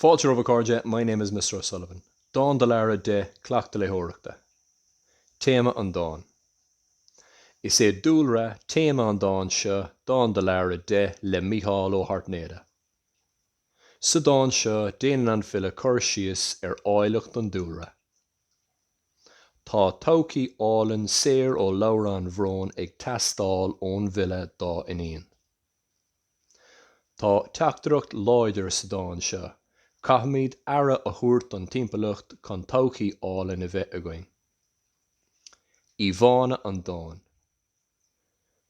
Fáilte Rubha Cáride, my name is Mr. O'Sullivan. Dán de Lara de Cleachtadh Léitheoireachta. Téama an Dán. Is é dúlra téama an Dán seo Dán de Lara de le Mícheál ó Thartnéide. Sa Dán seo déanann an fille cur síos áilleacht an dúlra. Tá tócaí álann saor ó Lara an bhrón ag teastáil ón bhille dá inaon. Tá teachtareacht láidir sa Dán seo. Caithfimid ara a thabhairt an timpeallacht chun tócaí álann a bheith againn. Í bhána an Dán.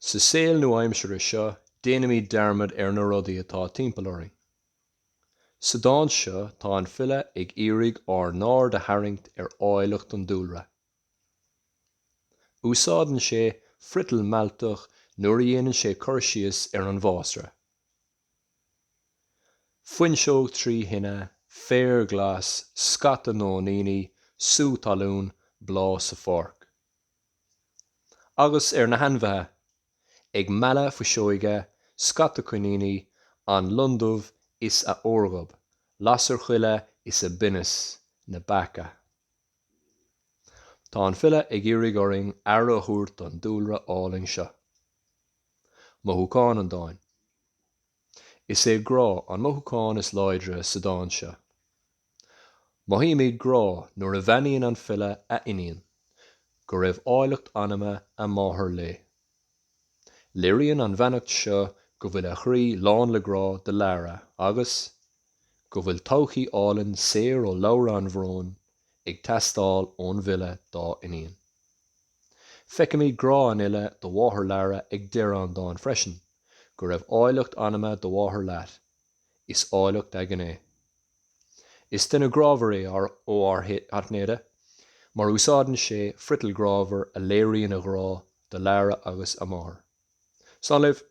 Sa saol nó aimsire seo, déanamid dermad na rudaí atá timpeallaring. Sa Dán seo tá an fille ag iarraidh nár de hairngt áilleacht an dúlra. Úsáideann sé fritil mealtach nuair a dhéanann sé cur síos an bhásra. Foinseog trí hine, féir glas, scata nóníní, sú talún, blá sa fork. Agus na hanmhaithe, ag mela faisióige, scata cuiníní, an lundumh is a órgab, lasar chuile is a binis, na baca. Tá an fille ag iarraidh orainn ara a thabhairt an dúlra álainn seo. Mothúcáin an Dáin. Is é grá an mothúcáin is láidre sa Dán seo. Mothíimid grá nuair a bheinaíonn an fille a inaíonn, go raibh áilleacht anama a máthair lé. Léiríonn an bheannacht seo go bhfuil a chrí lán le grá de Lara agus go bhfuil tócaí álann saor ó Lara an bhrón ag teastáil ón bhille dá inaíonn. Feicimid grá an uile do mháthair Lara ag deireadh an Dán freisin, go raibh áilleacht anama do mháthair leat, is áilleacht ag an é. Is duine grámhar é ó Thartnéide, mar úsáideann sé fritil grámhar a léiríonn a grá de Lara agus a máthair. Sáinliamh